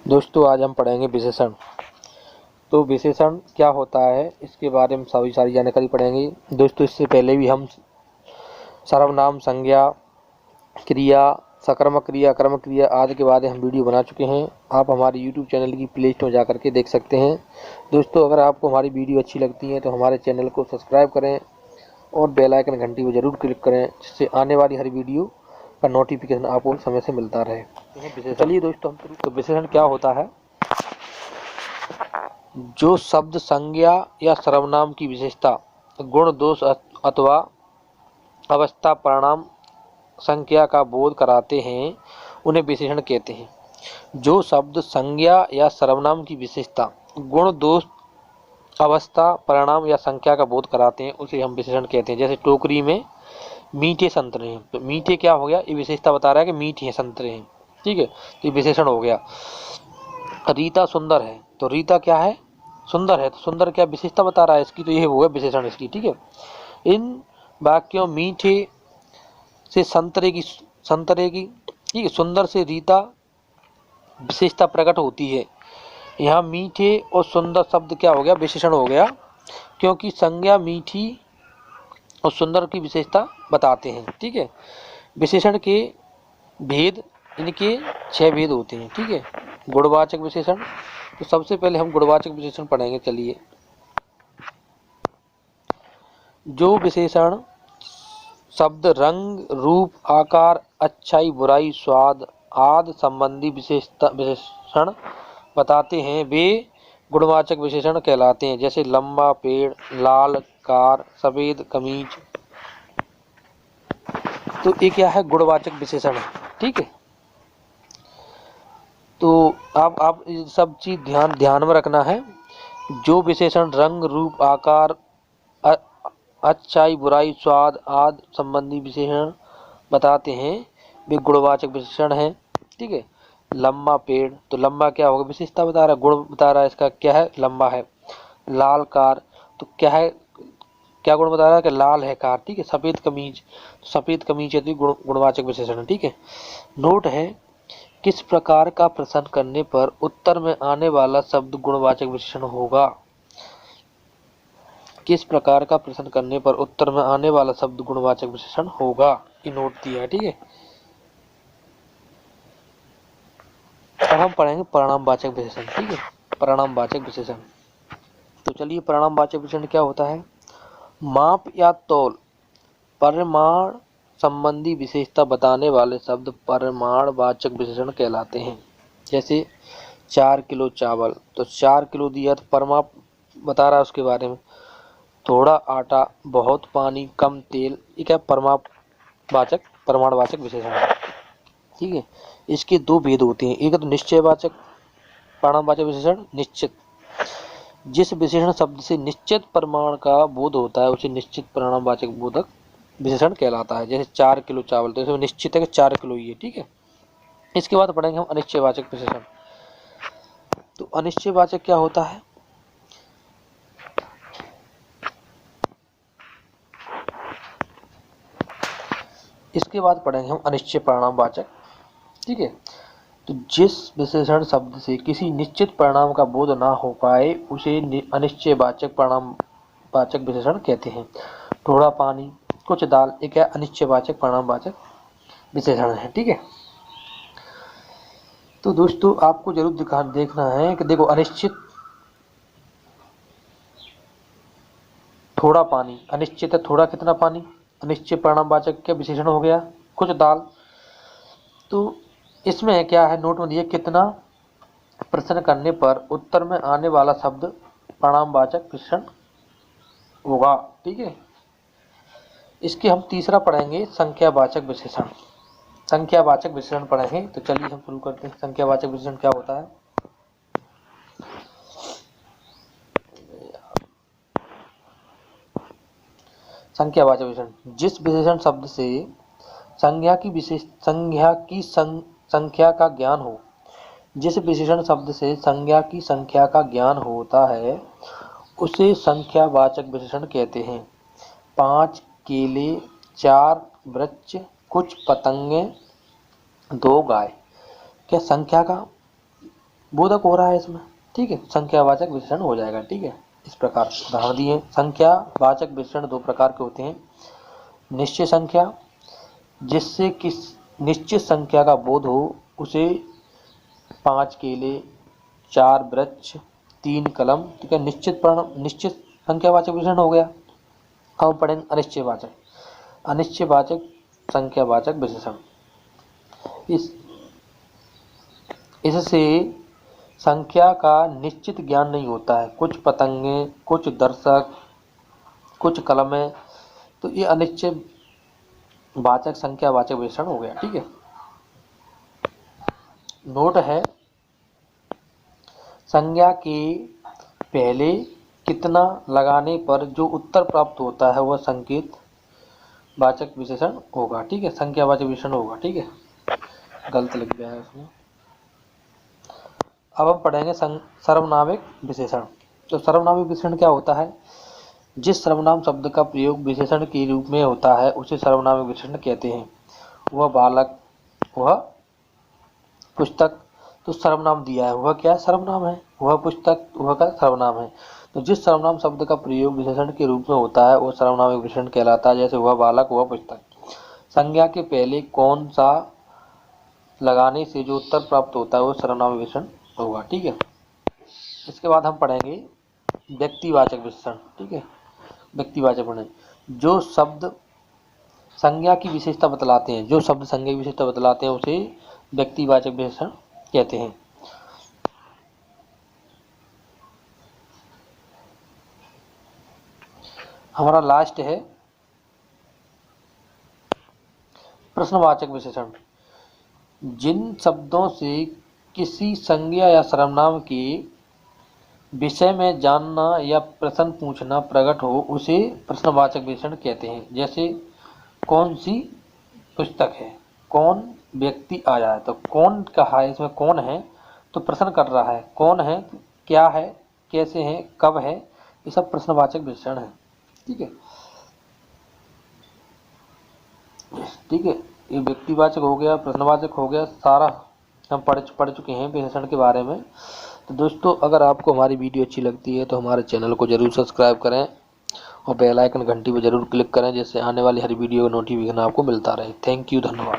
दोस्तों आज हम पढ़ेंगे विशेषण। तो विशेषण क्या होता है इसके बारे में सारी जानकारी पढ़ेंगे। दोस्तों इससे पहले भी हम सर्वनाम, संज्ञा, क्रिया, सकर्मक क्रिया, कर्मक क्रिया आदि के बारे में हम वीडियो बना चुके हैं। आप हमारे यूट्यूब चैनल की प्ले स्टोर जा करके देख सकते हैं। दोस्तों अगर आपको हमारी वीडियो अच्छी लगती है तो हमारे चैनल को सब्सक्राइब करें और बेल आइकन घंटी को जरूर क्लिक करें, जिससे आने वाली हर वीडियो का नोटिफिकेशन आपको समय से मिलता रहे। तो चलिए दोस्तों, तो विशेषण क्या होता है? जो शब्द, संज्ञा या सर्वनाम की विशेषता, गुण, दोष अथवा अवस्था, परिणाम, संख्या का बोध कराते हैं उन्हें विशेषण कहते हैं। जो शब्द, संज्ञा या सर्वनाम की विशेषता, गुण, दोष, अवस्था, परिणाम या संख्या का बोध कराते हैं उसे हम विशेषण कहते हैं। जैसे टोकरी में मीठे संतरे हैं, तो मीठे क्या हो गया? ये विशेषता बता रहा है कि मीठे हैं संतरे हैं, ठीक है, तो ये विशेषण हो गया। रीता सुंदर है, तो रीता क्या है? सुंदर है, तो सुंदर क्या विशेषता बता रहा है इसकी? तो ये हुआ विशेषण इसकी, ठीक है। इन वाक्यों मीठे से संतरे की, ठीक है, सुंदर से रीता विशेषता प्रकट होती है। यहाँ मीठे और सुंदर शब्द क्या हो गया? विशेषण हो गया, क्योंकि संज्ञा मीठी और सुंदर की विशेषता बताते हैं, ठीक है। विशेषण के भेद, इनके 6 भेद होते हैं, ठीक है। गुणवाचक विशेषण, तो सबसे पहले हम गुणवाचक विशेषण पढ़ेंगे। चलिए, जो विशेषण शब्द, रंग, रूप, आकार, अच्छाई, बुराई, स्वाद आदि संबंधी विशेषण बताते हैं वे गुणवाचक विशेषण कहलाते हैं। जैसे लंबा पेड़, लाल कार, सफेद कमीज, तो ये क्या है? गुणवाचक विशेषण है, ठीक है। तो आप सब चीज ध्यान में रखना है। जो विशेषण रंग, रूप, आकार, अच्छाई, बुराई, स्वाद आदि संबंधी विशेषण बताते हैं वे गुणवाचक विशेषण हैं, ठीक है। लंबा पेड़, तो लंबा क्या होगा? विशेषता बता रहा है, गुण बता रहा है इसका, क्या है? लंबा है। लाल कार, तो क्या है? क्या गुण बता रहा है? कि लाल है कार, ठीक है। सफेद कमीज, सफेद कमीज है, तो गुणवाचक विशेषण है, ठीक है। नोट है, किस प्रकार का प्रश्न करने पर उत्तर में आने वाला शब्द गुणवाचक विशेषण होगा? किस प्रकार का प्रश्न करने पर उत्तर में आने वाला शब्द गुणवाचक विशेषण होगा, ये नोट दिया है, ठीक है। अब हम पढ़ेंगे परिणामवाचक विशेषण, ठीक है। परिणामवाचक विशेषण, तो चलिए, परिणामवाचक विशेषण क्या होता है? माप या तौल, परिमाण संबंधी विशेषता बताने वाले शब्द परिमाणवाचक विशेषण कहलाते हैं। जैसे 4 किलो चावल, तो 4 किलो दिया तो परिमाप बता रहा है उसके बारे में। थोड़ा आटा, बहुत पानी, कम तेल, ये क्या? परिमाणवाचक विशेषण है, ठीक है। इसके 2 भेद होते हैं। एक तो निश्चयवाचक परिणामवाचक विशेषण, निश्चित। जिस विशेषण शब्द से निश्चित परिमाण का बोध होता है उसे निश्चित परिणामवाचक बोधक विशेषण कहलाता है। जैसे 4 किलो चावल, तो इसमें निश्चित है कि 4 किलो ही है, ठीक है। इसके बाद पढ़ेंगे हम अनिश्चयवाचक विशेषण। तो अनिश्चयवाचक क्या होता है? इसके बाद पढ़ेंगे हम अनिश्चय परिणामवाचक, ठीक है। तो जिस विशेषण शब्द से किसी निश्चित परिणाम का बोध ना हो पाए उसे अनिश्चयवाचक परिणामवाचक विशेषण कहते हैं। थोड़ा पानी, कुछ दाल, एक है अनिश्चयवाचक परिणामवाचक विशेषण है, ठीक है। तो दोस्तों आपको जरूर देखना है कि देखो, अनिश्चित थोड़ा पानी, अनिश्चित है थोड़ा कितना पानी, अनिश्चित परिणामवाचक क्या विशेषण हो गया? कुछ दाल। तो इसमें क्या है? नोट में दिया, कितना प्रश्न करने पर उत्तर में आने वाला शब्द परिणामवाचक विशेषण होगा, ठीक है। इसके हम तीसरा पढ़ेंगे संख्यावाचक विशेषण। संख्यावाचक विशेषण पढ़ेंगे, तो चलिए हम शुरू करते हैं। संख्यावाचक विशेषण क्या होता है? संख्यावाचक विशेषण, जिस विशेषण शब्द से संख्या का ज्ञान हो, जिस विशेषण शब्द से संख्या का ज्ञान होता है उसे संख्यावाचक विशेषण कहते हैं। 5 केले, 4 वृक्ष, कुछ पतंगे, 2 गाय, क्या संख्या का बोधक हो रहा है इसमें, ठीक है, संख्यावाचक विशेषण हो जाएगा। ठीक है, इस प्रकार उदाहरण दिए। संख्यावाचक विशेषण दो प्रकार के होते हैं। निश्चय संख्या, जिससे किस निश्चित संख्या का बोध हो, उसे 5 केले, 4 वृक्ष, 3 कलम, ठीक है, निश्चित संख्यावाचक विशेषण हो गया। अब पढ़ेंगे अनिश्चयवाचक। अनिश्चयवाचक संख्यावाचक विशेषण, इससे संख्या का निश्चित ज्ञान नहीं होता है। कुछ पतंगे, कुछ दर्शक, कुछ कलमें, तो ये अनिश्चय वाचक संख्यावाचक विशेषण हो गया। ठीक है, नोट है, संज्ञा के पहले कितना लगाने पर जो उत्तर प्राप्त होता है वह संकेत वाचक विशेषण होगा। ठीक है, संख्यावाचक विशेषण होगा। ठीक है, गलत लिख गया है इसमें। अब हम पढ़ेंगे सर्वनामिक विशेषण। तो सर्वनामिक विशेषण क्या होता है? जिस सर्वनाम शब्द का प्रयोग विशेषण के रूप में होता है उसे सर्वनामिक विशेषण कहते हैं। वह बालक, वह पुस्तक, तो सर्वनाम दिया है, वह क्या सर्वनाम है? वह पुस्तक, वह का सर्वनाम है। तो जिस सर्वनाम शब्द का प्रयोग विशेषण के रूप में होता है वह सर्वनामिक विशेषण कहलाता है। जैसे वह बालक, वह पुस्तक। संज्ञा के पहले कौन सा लगाने से जो उत्तर प्राप्त होता है वो सर्वनामिक विशेषण होगा। ठीक है, इसके बाद हम पढ़ेंगे व्यक्तिवाचक विशेषण। ठीक है, व्यक्तिवाचक पढ़ें, जो शब्द संज्ञा की विशेषता बतलाते हैं, जो शब्द संज्ञा की विशेषता बतलाते हैं उसे व्यक्तिवाचक विशेषण कहते हैं। हमारा लास्ट है प्रश्नवाचक विशेषण। जिन शब्दों से किसी संज्ञा या सर्वनाम के विषय में जानना या प्रश्न पूछना प्रकट हो उसे प्रश्नवाचक विशेषण कहते हैं। जैसे कौन सी पुस्तक है, कौन व्यक्ति आया है, तो कौन कहा है, इसमें कौन है तो प्रश्न कर रहा है, कौन है, क्या है, कैसे है, कब है, ये सब प्रश्नवाचक विशेषण है। ठीक है, ठीक है, ये व्यक्तिवाचक हो गया, प्रश्नवाचक हो गया, सारा हम पढ़ चुके हैं विशेषण के बारे में। तो दोस्तों, अगर आपको हमारी वीडियो अच्छी लगती है तो हमारे चैनल को जरूर सब्सक्राइब करें और बेल आइकन घंटी पर जरूर क्लिक करें, जिससे आने वाली हर वीडियो का नोटिफिकेशन आपको मिलता रहे। थैंक यू, धन्यवाद।